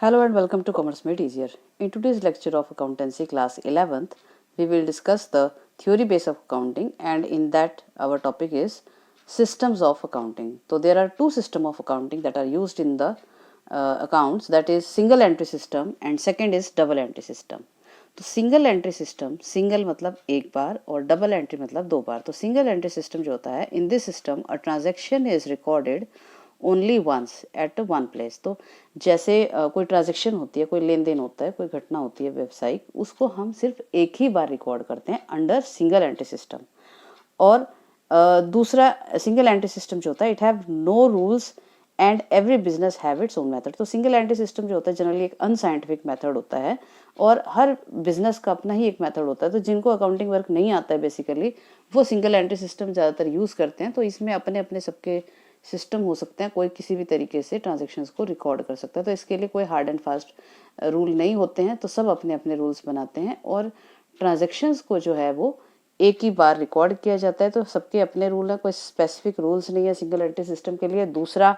Hello and welcome to Commerce Made Easier. In today's lecture of Accountancy class 11th, we will discuss the theory base of accounting, and in that our topic is systems of accounting. So there are two systems of accounting that are used in the accounts, that is single entry system and second is double entry system. तो single entry system, single मतलब एक बार और double entry मतलब दो बार. तो single entry system जो होता है, in this system a transaction is recorded only once at one place. तो जैसे कोई ट्रांजेक्शन होती है, कोई लेन देन होता है, कोई घटना होती है व्यावसायिक, उसको हम सिर्फ एक ही बार रिकॉर्ड करते हैं अंडर सिंगल एंट्री सिस्टम. और दूसरा सिंगल एंट्री सिस्टम जो होता है, it have no rules and every business have its own method. तो सिंगल एंट्री सिस्टम जो होता है जनरली एक अनसाइंटिफिक मेथड होता है और हर बिजनेस का अपना ही एक मेथड होता है. तो जिनको अकाउंटिंग वर्क नहीं आता है बेसिकली, वो सिंगल एंट्री सिस्टम ज़्यादातर यूज़ करते हैं. तो इसमें अपने अपने सबके सिस्टम हो सकते हैं, कोई किसी भी तरीके से ट्रांजेक्शन्स को रिकॉर्ड कर सकता है. तो इसके लिए कोई हार्ड एंड फास्ट रूल नहीं होते हैं. तो सब अपने अपने रूल्स बनाते हैं और ट्रांजेक्शन्स को जो है वो एक ही बार रिकॉर्ड किया जाता है. तो सबके अपने रूल हैं, कोई स्पेसिफिक रूल्स नहीं है सिंगल एंट्री सिस्टम के लिए. दूसरा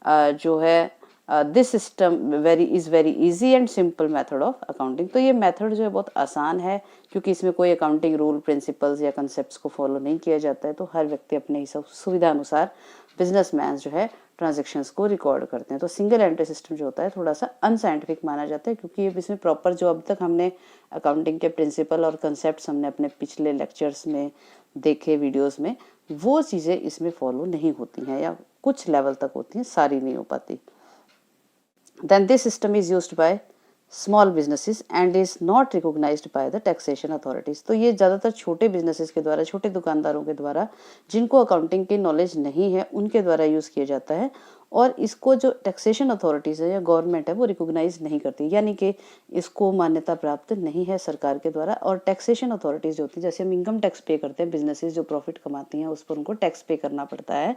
जो है this system is very easy and simple method of accounting. तो ये मेथड जो है बहुत आसान है क्योंकि इसमें कोई अकाउंटिंग रूल, प्रिंसिपल्स या कंसेप्ट्स को फॉलो नहीं किया जाता है. तो हर व्यक्ति अपने हिसाब सुविधा अनुसार बिजनेसमैन जो है ट्रांजेक्शन्स को रिकॉर्ड करते हैं. तो सिंगल एंट्री सिस्टम जो होता है थोड़ा सा अनसाइंटिफिक माना जाता है क्योंकि ये इसमें प्रॉपर जो अब तक हमने अकाउंटिंग के प्रिंसिपल और कंसेप्ट्स हमने अपने पिछले लेक्चर्स में देखे, वीडियोस में, वो चीज़ें इसमें फॉलो नहीं होती हैं या कुछ लेवल तक होती हैं, सारी नहीं हो पाती. Then this system is used by small businesses and is not recognised by the taxation authorities. तो ये ज़्यादातर छोटे बिजनेसेस के द्वारा, छोटे दुकानदारों के द्वारा, जिनको अकाउंटिंग की नॉलेज नहीं है, उनके द्वारा यूज़ किया जाता है. और इसको जो टैक्सेशन अथॉरिटीज़ है या गवर्नमेंट है वो रिकॉग्नाइज नहीं करती, यानी कि इसको मान्यता प्राप्त नहीं है सरकार के द्वारा. और टैक्सेशन अथॉरिटीज़ जो होती है, जैसे हम इनकम टैक्स पे करते हैं, बिजनेसेस जो प्रॉफिट कमाती हैं उस पर उनको टैक्स पे करना पड़ता है.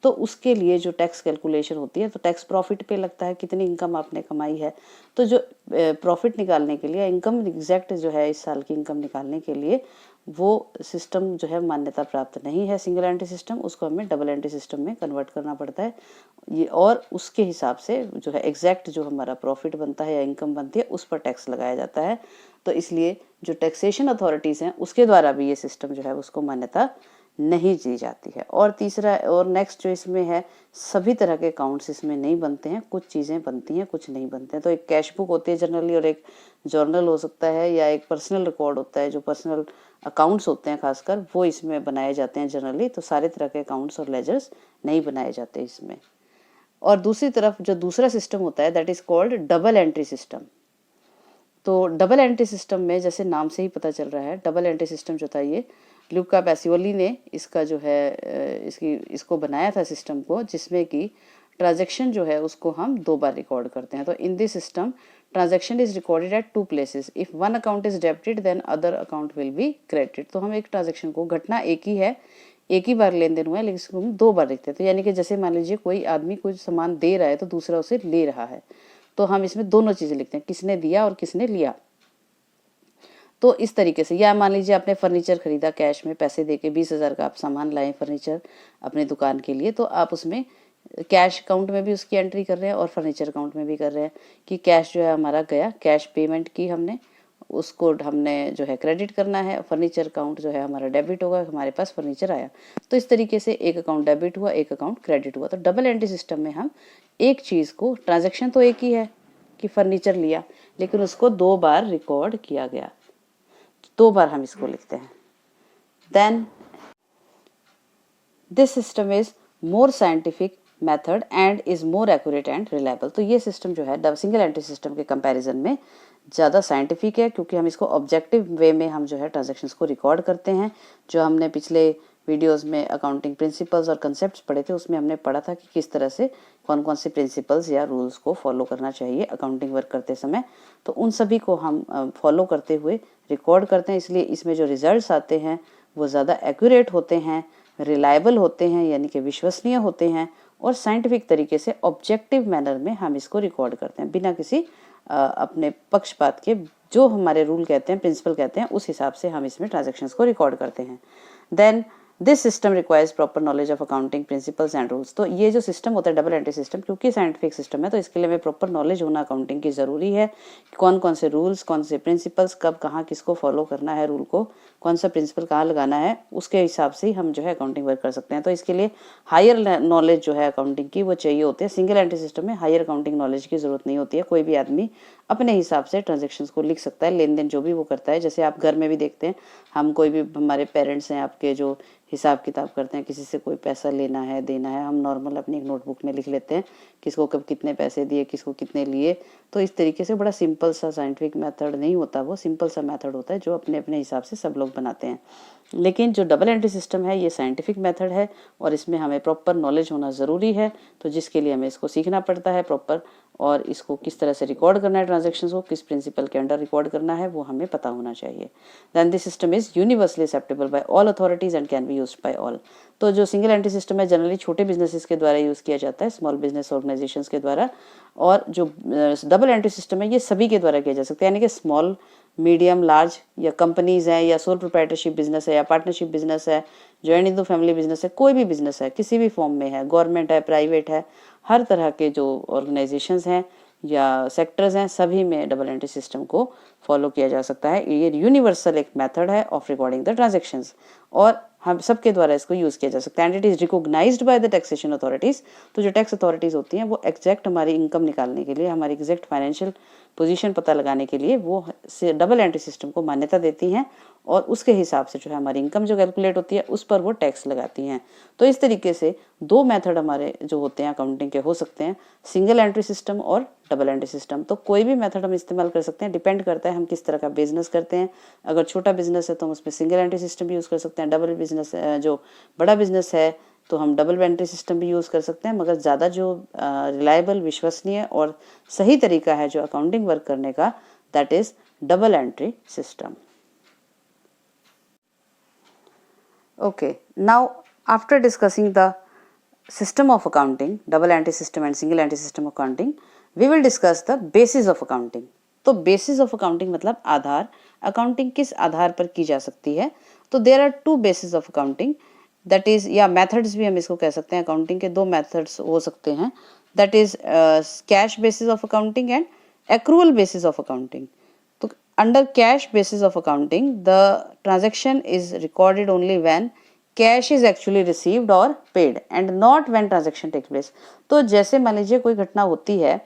तो उसके लिए जो टैक्स कैलकुलेशन होती है, तो टैक्स प्रॉफिट पे लगता है, कितनी इनकम आपने कमाई है. तो जो प्रॉफिट निकालने के लिए, इनकम एग्जैक्ट जो है इस साल की इनकम निकालने के लिए, वो सिस्टम जो है मान्यता प्राप्त नहीं है सिंगल एंट्री सिस्टम. उसको हमें डबल एंट्री सिस्टम में कन्वर्ट करना पड़ता है ये, और उसके हिसाब से जो है एग्जैक्ट जो हमारा प्रॉफिट बनता है या इनकम बनती है उस पर टैक्स लगाया जाता है. तो इसलिए जो टैक्सेशन अथॉरिटीज़ हैं उसके द्वारा भी ये सिस्टम जो है उसको मान्यता नहीं दी जाती है. और तीसरा और नेक्स्ट जो इसमें है, सभी तरह के अकाउंट्स इसमें नहीं बनते हैं, कुछ चीज़ें बनती हैं, कुछ नहीं बनते हैं. तो एक कैश बुक होती है जनरली, और एक जर्नल हो सकता है या एक पर्सनल रिकॉर्ड होता है. जो पर्सनल अकाउंट्स होते हैं खासकर, वो इसमें बनाए जाते हैं जनरली. तो सारे तरह के अकाउंट्स और लेजर्स नहीं बनाए जाते इसमें. और दूसरी तरफ जो दूसरा सिस्टम होता है, that is called double entry system. तो डबल एंट्री सिस्टम में जैसे नाम से ही पता चल रहा है, डबल एंट्री सिस्टम जो था, ये ल्यूका पैसिओली ने इसका जो है इसको बनाया था सिस्टम को, जिसमें कि ट्रांजैक्शन जो है उसको हम दो बार रिकॉर्ड करते हैं. तो in this system transaction is recorded at two places. If one account is debited then other account will be credited. तो हम एक ट्रांजैक्शन को, घटना एक ही है, एक ही बार लेन देन हुआ है, लेकिन इसको हम दो बार लिखते हैं. तो यानी कि जैसे मान लीजिए कोई आदमी कोई सामान दे रहा है तो दूसरा उसे ले रहा है, तो हम इसमें दोनों चीज़ें लिखते हैं, किसने दिया और किसने लिया. तो इस तरीके से, या मान लीजिए आपने फर्नीचर खरीदा कैश में, पैसे देके 20,000 का आप सामान लाए फर्नीचर अपने दुकान के लिए, तो आप उसमें कैश अकाउंट में भी उसकी एंट्री कर रहे हैं और फर्नीचर अकाउंट में भी कर रहे हैं कि कैश जो है हमारा गया, कैश पेमेंट की हमने, उसको हमने जो है क्रेडिट करना है. फर्नीचर अकाउंट जो है हमारा डेबिट होगा, हमारे पास फर्नीचर आया. तो इस तरीके से एक अकाउंट डेबिट हुआ, एक अकाउंट क्रेडिट हुआ. तो डबल एंट्री सिस्टम में हम एक चीज़ को, ट्रांजैक्शन तो एक ही है कि फर्नीचर लिया, लेकिन उसको दो बार रिकॉर्ड किया गया, दो बार हम इसको लिखते हैं. Then this system is more scientific method and is more accurate and reliable. तो ये सिस्टम जो है सिंगल एंट्री सिस्टम के कंपैरिजन में ज़्यादा साइंटिफिक है क्योंकि हम इसको ऑब्जेक्टिव वे में हम जो है ट्रांजैक्शंस को रिकॉर्ड करते हैं. जो हमने पिछले वीडियोस में अकाउंटिंग प्रिंसिपल्स और कंसेप्ट्स पढ़े थे, उसमें हमने पढ़ा था कि किस तरह से कौन कौन से प्रिंसिपल्स या रूल्स को फॉलो करना चाहिए अकाउंटिंग वर्क करते समय. तो उन सभी को हम फॉलो करते हुए रिकॉर्ड करते हैं. इसलिए इसमें जो रिजल्ट्स आते हैं वो ज़्यादा एक्यूरेट होते हैं, रिलायबल होते हैं, यानी कि विश्वसनीय होते हैं, और साइंटिफिक तरीके से ऑब्जेक्टिव मैनर में हम इसको रिकॉर्ड करते हैं, बिना किसी अपने पक्षपात के. जो हमारे रूल कहते हैं, प्रिंसिपल कहते हैं, उस हिसाब से हम इसमें ट्रांजैक्शंस को रिकॉर्ड करते हैं. Then this system requires proper knowledge of accounting principles and rules. तो ये जो सिस्टम होता है डबल एंट्री सिस्टम, क्योंकि साइंटिफिक सिस्टम है तो इसके लिए हमें प्रॉपर नॉलेज होना अकाउंटिंग की ज़रूरी है। कौन कौन से रूल्स, कौन से प्रिंसिपल्स, कब कहाँ किसको फॉलो करना है, रूल को कौन सा प्रिंसिपल कहाँ लगाना है, उसके हिसाब से ही हम जो है अकाउंटिंग वर्क कर सकते हैं। तो इसके लिए हायर नॉलेज जो है अकाउंटिंग की वो चाहिए होती है। सिंगल एंट्री सिस्टम में हायर अकाउंटिंग नॉलेज की ज़रूरत नहीं होती है। कोई भी आदमी अपने हिसाब से ट्रांजेक्शन्स को लिख सकता है, लेन देन जो भी वो करता है। जैसे आप घर में भी देखते हैं, हम कोई भी, हमारे पेरेंट्स हैं आपके, जो हिसाब किताब करते हैं, किसी से कोई पैसा लेना है देना है, हम नॉर्मल अपनी एक नोटबुक में लिख लेते हैं किसको कब कितने पैसे दिए, किसको कितने लिए। तो इस तरीके से बड़ा सिंपल सा साइंटिफिक मेथड नहीं होता, वो सिंपल सा मेथड होता है जो अपने अपने हिसाब से सब लोग बनाते हैं। लेकिन जो डबल एंट्री सिस्टम है ये साइंटिफिक मेथड है और इसमें हमें प्रॉपर नॉलेज होना ज़रूरी है। तो जिसके लिए हमें इसको सीखना पड़ता है प्रॉपर, और इसको किस तरह से रिकॉर्ड करना है, ट्रांजैक्शंस को किस प्रिंसिपल के अंडर रिकॉर्ड करना है, वो हमें पता होना चाहिए। Then this system is universally acceptable by all authorities and can be used by all. तो जो सिंगल एंट्री सिस्टम है जनरली छोटे बिजनेसेस के द्वारा यूज़ किया जाता है, स्मॉल बिजनेस ऑर्गेनाइजेशंस के द्वारा। और जो डबल एंट्री सिस्टम है ये सभी के द्वारा किया जा सकता है, यानी कि स्मॉल, मीडियम, लार्ज, या कंपनीज हैं, या सोल प्रोप्राइटरशिप बिजनेस है, या पार्टनरशिप बिजनेस है, जॉइंट इंटू फैमिली बिजनेस है, कोई भी बिजनेस है किसी भी फॉर्म में है, गवर्नमेंट है, प्राइवेट है, हर तरह के जो ऑर्गेनाइजेशंस हैं या सेक्टर्स हैं, सभी में डबल एंट्री सिस्टम को फॉलो किया जा सकता है। ये यूनिवर्सल एक मेथड है ऑफ रिकॉर्डिंग द ट्रांजैक्शंस और हम सबके द्वारा इसको यूज़ किया जा सकता है। And it is recognised by the taxation authorities. तो जो टैक्स अथॉरिटीज़ होती हैं वो एग्जैक्ट हमारी इनकम निकालने के लिए, हमारी एग्जैक्ट फाइनेंशियल पोजीशन पता लगाने के लिए वो डबल एंट्री सिस्टम को मान्यता देती हैं और उसके हिसाब से जो है हमारी इनकम जो कैलकुलेट होती है उस पर वो टैक्स लगाती हैं। तो इस तरीके से दो मेथड हमारे जो होते हैं अकाउंटिंग के हो सकते हैं, सिंगल एंट्री सिस्टम और डबल एंट्री सिस्टम। तो कोई भी मेथड हम इस्तेमाल कर सकते हैं, डिपेंड करता है हम किस तरह का बिजनेस करते हैं। अगर छोटा बिजनेस है तो हम उसमें सिंगल एंट्री सिस्टम भी यूज़ कर सकते हैं। डबल बिजनेस जो बड़ा बिजनेस है तो हम डबल एंट्री सिस्टम भी यूज़ कर सकते हैं। मगर ज़्यादा जो रिलायबल, विश्वसनीय और सही तरीका है जो अकाउंटिंग वर्क करने का, that is double entry system. Okay, now after discussing the system of accounting, double entry system and single entry system of accounting, we will discuss the basis of accounting. तो basis of accounting मतलब आधार, accounting किस आधार पर की जा सकती है। तो there are two basis of accounting, that is, या methods भी हम इसको कह सकते हैं। accounting के दो methods हो सकते हैं, that is cash basis of accounting and accrual basis of accounting. Under cash basis of accounting, the transaction is recorded only when cash is actually received or paid and not when transaction takes place. तो जैसे मान लीजिए कोई घटना होती है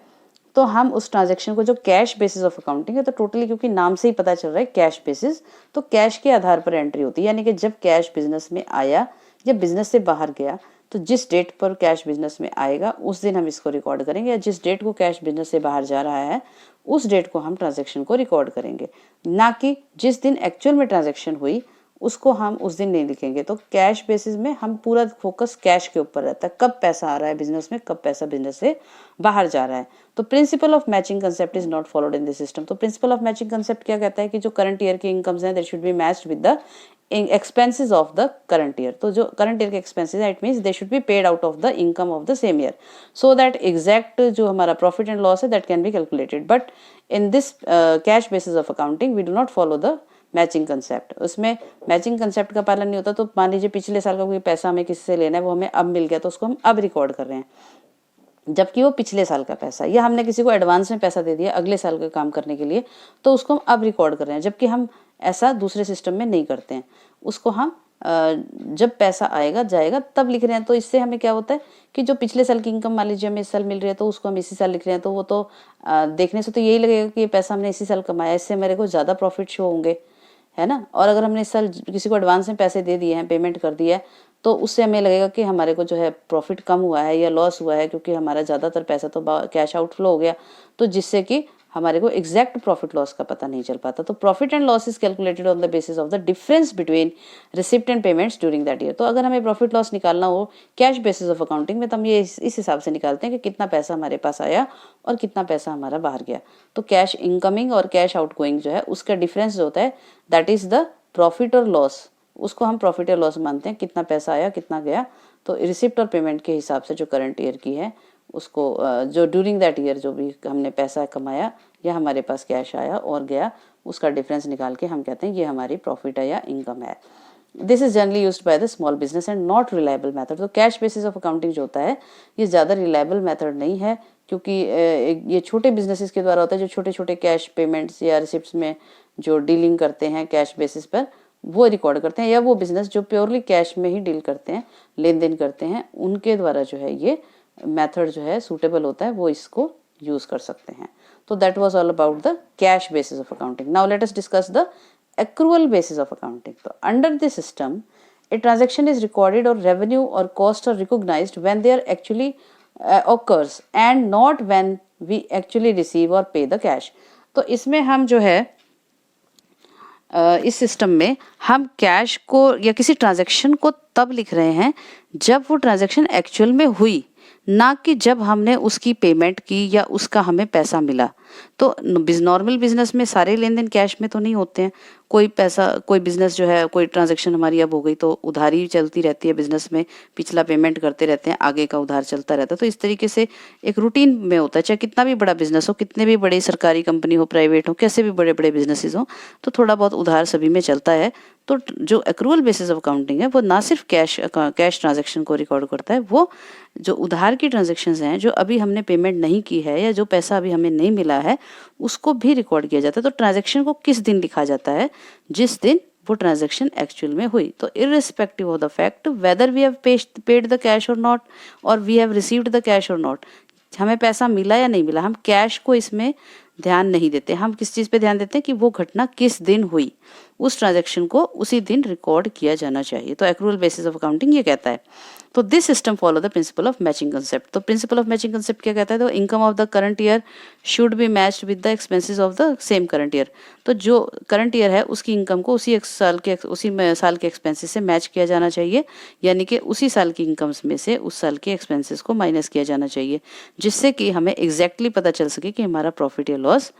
तो हम उस ट्रांजैक्शन को, जो कैश बेसिस ऑफ अकाउंटिंग है, तो टोटली क्योंकि नाम से ही पता चल रहा है कैश बेसिस, तो कैश के आधार पर एंट्री होती है। यानी कि जब कैश बिजनेस में आया, जब बिजनेस से बाहर गया, तो जिस डेट पर कैश बिजनेस में आएगा उस दिन हम इसको रिकॉर्ड करेंगे, या जिस डेट को कैश बिजनेस से बाहर जा रहा है उस डेट को हम ट्रांजैक्शन को रिकॉर्ड करेंगे, ना कि जिस दिन एक्चुअल में ट्रांजैक्शन हुई उसको हम उस दिन नहीं लिखेंगे। तो कैश बेसिस में हम पूरा फोकस कैश के ऊपर रहता है, कब पैसा आ रहा है बिजनेस में, कब पैसा बिजनेस से बाहर जा रहा है। तो principle of matching concept is not followed in this system. तो प्रिंसिपल ऑफ मैचिंग कंसेप्ट क्या कहता है कि जो करंट ईयर की इनकम्स हैं, that should be matched with the expenses of the current year. तो जो current year के expenses है, it means they should be paid out of the income of the same year, so that exact जो हमारा profit and loss है that can be calculated. But in this cash basis of accounting we do not follow the matching concept. उसमें matching concept का पालन नहीं होता। तो मान लीजिए पिछले साल का कोई पैसा हमें किसी से लेना है, वो हमें अब मिल गया तो उसको हम अब रिकॉर्ड कर रहे हैं, जबकि वो पिछले साल का पैसा, या हमने किसी को एडवांस में पैसा दे दिया अगले साल का काम करने के लिए, तो उसको हम अब रिकॉर्ड कर रहे हैं, जबकि हम ऐसा दूसरे सिस्टम में नहीं करते हैं। उसको हम जब पैसा आएगा जाएगा तब लिख रहे हैं। तो इससे हमें क्या होता है कि जो पिछले साल की इनकम मान लीजिए हमें इस साल मिल रही है तो उसको हम इसी साल लिख रहे हैं, तो वो तो देखने से तो यही लगेगा कि ये पैसा हमने इसी साल कमाया, इससे मेरे को ज़्यादा प्रॉफिट शो होंगे, है ना। और अगर हमने इस साल किसी को एडवांस में पैसे दे दिए हैं, पेमेंट कर दिया है, तो उससे हमें लगेगा कि हमारे को जो है प्रॉफिट कम हुआ है या लॉस हुआ है, क्योंकि हमारा ज़्यादातर पैसा तो कैश आउटफ्लो हो गया, तो जिससे कि हमारे को एग्जैक्ट प्रॉफिट लॉस का पता नहीं चल पाता। तो profit and loss is calculated on the basis of the difference between receipt and payments during that year. तो अगर हमें प्रॉफिट लॉस निकालना हो कैश बेसिस ऑफ अकाउंटिंग में, तो हम ये इस हिसाब से निकालते हैं कि कितना पैसा हमारे पास आया और कितना पैसा हमारा बाहर गया। तो कैश इनकमिंग और कैश आउटगोइंग जो है उसका डिफरेंस जो होता है, दैट इज द प्रॉफिट और लॉस, उसको हम प्रॉफिट और लॉस मानते हैं, कितना पैसा आया कितना गया। तो रिसिप्ट और पेमेंट के हिसाब से जो करंट ईयर की है उसको, जो ड्यूरिंग दैट ईयर जो भी हमने पैसा कमाया या हमारे पास कैश आया और गया, उसका डिफरेंस निकाल के हम कहते हैं ये हमारी प्रॉफिट है या इनकम है। This is generally used by the small business and not reliable method. तो कैश बेसिस ऑफ अकाउंटिंग जो होता है ये ज़्यादा रिलायबल मेथड नहीं है, क्योंकि ये छोटे बिजनेसेस के द्वारा होता है, जो छोटे छोटे कैश पेमेंट्स या रिसिप्ट्स में जो डीलिंग करते हैं कैश बेसिस पर, वो रिकॉर्ड करते हैं, या वो बिजनेस जो प्योरली कैश में ही डील करते हैं, लेन देन करते हैं, उनके द्वारा जो है ये मेथड जो है सूटेबल होता है, वो इसको यूज कर सकते हैं। तो that was all about the cash basis of accounting. Now let us discuss the accrual basis of accounting. So under this system, a transaction is recorded or revenue or cost are recognized when they are actually occurs and not when we actually receive or pay the cash. तो इसमें हम जो है इस system में हम cash को या किसी ट्रांजैक्शन को तब लिख रहे हैं जब वो ट्रांजैक्शन एक्चुअल में हुई, ना कि जब हमने उसकी पेमेंट की या उसका हमें पैसा मिला। तो नॉर्मल बिजनेस में सारे लेन देन कैश में तो नहीं होते हैं, कोई पैसा, कोई बिजनेस जो है, कोई ट्रांजैक्शन हमारी अब हो गई तो उधारी चलती रहती है बिजनेस में, पिछला पेमेंट करते रहते हैं, आगे का उधार चलता रहता है। तो इस तरीके से एक रूटीन में होता है, चाहे कितना भी बड़ा बिजनेस हो, कितने भी बड़ी सरकारी कंपनी हो, प्राइवेट हो, कैसे भी बड़े बड़े बिजनेसेस हो, तो थोड़ा बहुत उधार सभी में चलता है। तो जो एक्रूअल बेसिस ऑफ अकाउंटिंग है वो ना सिर्फ कैश ट्रांजैक्शन को रिकॉर्ड करता है, वो जो उधार की ट्रांजैक्शंस हैं, जो अभी हमने पेमेंट नहीं की है या जो पैसा अभी हमें नहीं मिला है, उसको भी रिकॉर्ड किया जाता है। तो ट्रांजैक्शन को किस दिन लिखा जाता है? जिस दिन वो ट्रांजैक्शन एक्चुअल में हुई। तो irrespective of the fact whether we have paid the cash or not or we have received the cash or not, हमें पैसा मिला या नहीं मिला, हम कैश को इसमें ध्यान नहीं देते। हम किस चीज़ पे ध्यान देते हैं कि वो घटना किस दिन हुई, उस ट्रांजैक्शन को उसी दिन रिकॉर्ड किया जाना चाहिए। तो एक्रूअल बेसिस ऑफ अकाउंटिंग ये कहता है। तो this system follow the principle of matching concept. तो प्रिंसिपल ऑफ मैचिंग कंसेप्ट क्या कहता है? तो income of the current year should be matched with the expenses of the same current year. तो जो करंट ईयर है उसकी इनकम को उसी साल के एक्सपेंसेस से मैच किया जाना चाहिए, यानी कि उसी साल की इनकम्स में से उस साल के एक्सपेंसेस को माइनस किया जाना चाहिए, जिससे कि हमें एग्जैक्टली पता चल सके कि हमारा प्रॉफिट या लॉस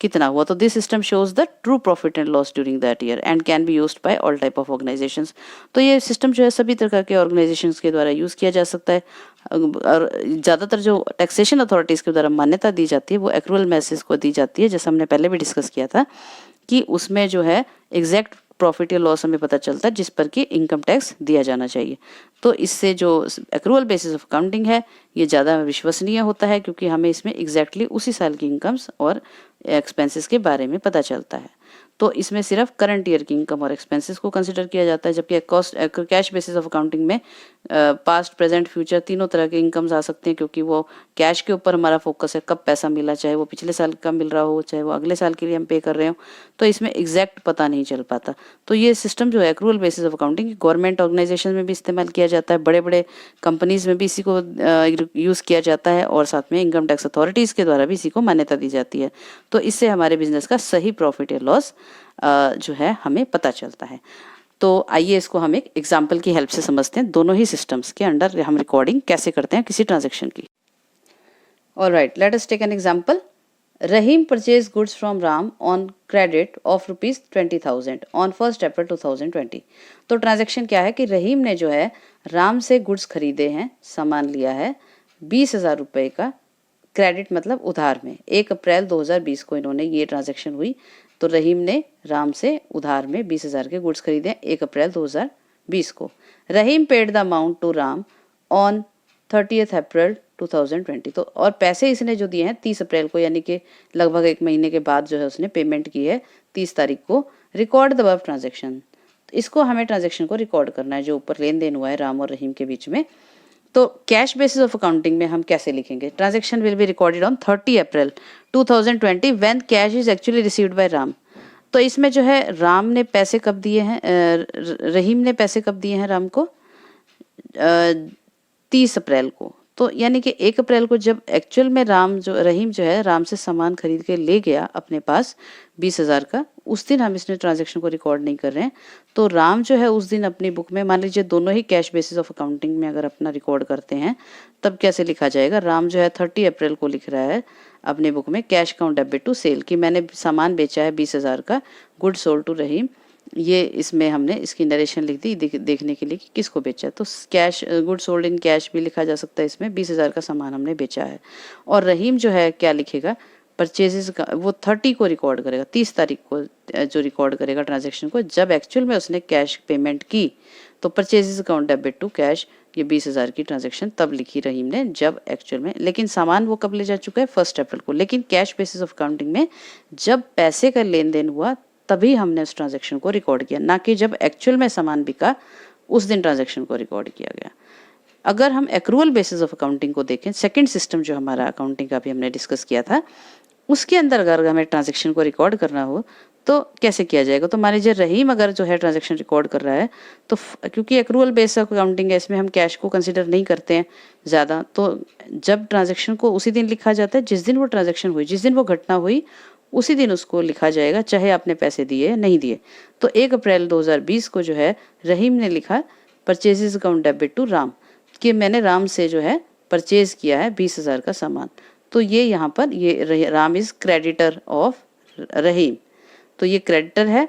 कितना हुआ। तो this system shows the true profit and loss during that year and can be used by all type of organisations. तो ये सिस्टम जो है सभी तरह के ऑर्गेनाइजेशंस के द्वारा यूज़ किया जा सकता है, और ज़्यादातर जो टैक्सेशन अथॉरिटीज़ के द्वारा मान्यता दी जाती है वो एक्रूअल बेसिस को दी जाती है, जैसे हमने पहले भी डिस्कस किया था कि उसमें जो है एग्जैक्ट प्रॉफिट या लॉस हमें पता चलता है जिस पर कि इनकम टैक्स दिया जाना चाहिए। तो इससे जो एक्रूअल बेसिस ऑफ अकाउंटिंग है ये ज़्यादा विश्वसनीय होता है, क्योंकि हमें इसमें एग्जैक्टली उसी साल की इनकम्स और एक्सपेंसेस के बारे में पता चलता है। तो इसमें सिर्फ करंट ईयर की इनकम और एक्सपेंसेस को कंसिडर किया जाता है, जबकि कैश बेसिस ऑफ अकाउंटिंग में पास्ट, प्रेजेंट, फ्यूचर तीनों तरह के इनकम्स आ सकते हैं, क्योंकि वो कैश के ऊपर हमारा फोकस है, कब पैसा मिला, चाहे वो पिछले साल का मिल रहा हो, चाहे वो अगले साल के लिए हम पे कर रहे हो, तो इसमें एग्जैक्ट पता नहीं चल पाता। तो ये सिस्टम जो है accrual basis of accounting government organisation में भी इस्तेमाल किया जाता है, बड़े बड़े कंपनीज में भी इसी को यूज़ किया जाता है, और साथ में इनकम टैक्स अथॉरिटीज़ के द्वारा भी इसी को मान्यता दी जाती है। तो इससे हमारे बिजनेस का सही प्रॉफिट या लॉस जो है हमें पता चलता है। तो आइए इसको हम एक एग्जाम्पल की हेल्प से समझते हैं, दोनों ही सिस्टम्स के अंडर हम रिकॉर्डिंग कैसे करते हैं किसी ट्रांजैक्शन की। Alright, let us take an example. Rahim purchase goods from Ram on credit of ₹20,000 on 1 अप्रैल 2020। तो ट्रांजैक्शन क्या है कि रहीम ने जो है राम से गुड्स खरीदे हैं, सामान लिया है 20,000 रुपये का, क्रेडिट मतलब उधार में। 1 अप्रैल 2020 को इन्होंने ये ट्रांजैक्शन हुई। तो रहीम ने राम से उधार में 20,000 के गुड्स खरीदे 1 अप्रैल 2020 को। Rahim paid the amount to Ram on 30 अप्रैल 2020। तो और पैसे इसने जो दिए हैं 30 अप्रैल को, यानी कि लगभग 1 महीने के बाद जो है उसने पेमेंट की है 30 तारीख को। Record the above transaction. इसको हमें ट्रांजैक्शन को रिकॉर्ड करना है जो ऊपर लेन देन हुआ है राम और रहीम के बीच में। तो कैश बेसिस ऑफ अकाउंटिंग में हम कैसे लिखेंगे? Transaction will be recorded on 30 April 2020 when cash is actually received by Ram. तो इसमें जो है राम ने पैसे कब दिए हैं, रहीम ने पैसे कब दिए हैं राम को? 30 अप्रैल को। तो यानी कि 1 अप्रैल को जब एक्चुअल में रहीम जो है राम से सामान खरीद के ले गया अपने पास 20,000 का, उस दिन हम इसने ट्रांजैक्शन को रिकॉर्ड नहीं कर रहे हैं। तो राम जो है उस दिन अपनी बुक में, मान लीजिए दोनों ही कैश बेसिस ऑफ अकाउंटिंग में अगर अपना रिकॉर्ड करते हैं तब कैसे लिखा जाएगा? राम जो है 30 अप्रैल को लिख रहा है अपनी बुक में cash account debit to sale, कि मैंने सामान बेचा है 20,000 का, गुड सोल्ड टू रहीम। ये इसमें हमने इसकी नरेशन लिख दी देखने के लिए कि किसको बेचा है। तो cash good sold in cash भी लिखा जा सकता है, इसमें 20,000 का सामान हमने बेचा है। और रहीम जो है क्या लिखेगा? परचेजेस का वो 30 को रिकॉर्ड करेगा, 30 तारीख को जो रिकॉर्ड करेगा ट्रांजैक्शन को, जब एक्चुअल में उसने कैश पेमेंट की। तो purchases account debit to cash, ये 20,000 की ट्रांजैक्शन तब लिखी रहीम ने जब एक्चुअल में, लेकिन सामान वो कब ले जा चुका है 1 अप्रैल को। लेकिन कैश बेसिस ऑफ अकाउंटिंग में जब पैसे का लेन देन हुआ तभी हमने उस ट्रांजैक्शन को रिकॉर्ड किया, ना कि जब एक्चुअल में सामान बिका उस दिन ट्रांजैक्शन को रिकॉर्ड किया गया। अगर हम एक्रूअल बेसिस ऑफ अकाउंटिंग को देखें, सेकंड सिस्टम जो हमारा अकाउंटिंग का भी हमने डिस्कस किया था, उसके अंदर अगर हमें ट्रांजैक्शन को रिकॉर्ड करना हो तो कैसे किया जाएगा। तो मान लीजिए रहीम अगर जो है ट्रांजैक्शन रिकॉर्ड कर रहा है, तो क्योंकि एक्रूअल बेस ऑफ अकाउंटिंग है, इसमें हम कैश को कंसिडर नहीं करते हैं ज़्यादा, तो जब ट्रांजैक्शन को उसी दिन लिखा जाता है जिस दिन वो ट्रांजैक्शन हुई, जिस दिन वो घटना हुई उसी दिन उसको लिखा जाएगा, चाहे आपने पैसे दिए या नहीं दिए। तो 1 अप्रैल 2020 को जो है रहीम ने लिखा purchases account debit to Ram, कि मैंने राम से जो है परचेज किया है 20,000 का सामान। तो ये यहाँ पर ये राम इज क्रेडिटर ऑफ रहीम, तो ये क्रेडिटर है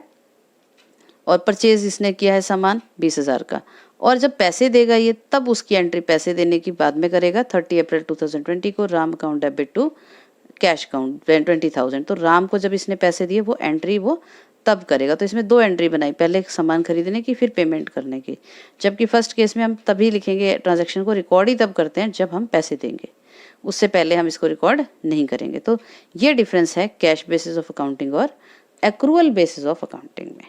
और परचेज इसने किया है सामान 20,000 का। और जब पैसे देगा ये, तब उसकी एंट्री पैसे देने की बाद में करेगा। 30 अप्रैल 2020 को Ram account debit to cash account 20,000। तो राम को जब इसने पैसे दिए वो एंट्री वो तब करेगा। तो इसमें 2 एंट्री बनाई, पहले सामान खरीदने की फिर पेमेंट करने की। जबकि फर्स्ट केस में हम तभी लिखेंगे, ट्रांजैक्शन को रिकॉर्ड ही तब करते हैं जब हम पैसे देंगे, उससे पहले हम इसको रिकॉर्ड नहीं करेंगे। तो ये डिफरेंस है कैश बेसिस ऑफ अकाउंटिंग और एक्रूअल बेसिस ऑफ अकाउंटिंग में।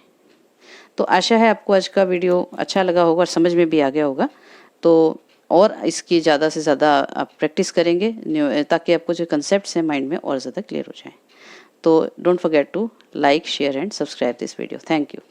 तो आशा है आपको आज का वीडियो अच्छा लगा होगा और समझ में भी आ गया होगा। तो और इसकी ज़्यादा से ज़्यादा आप प्रैक्टिस करेंगे ताकि आपको जो कंसेप्ट्स हैं माइंड में और ज़्यादा क्लियर हो जाएं। तो don't forget to like, share and subscribe this video. Thank you.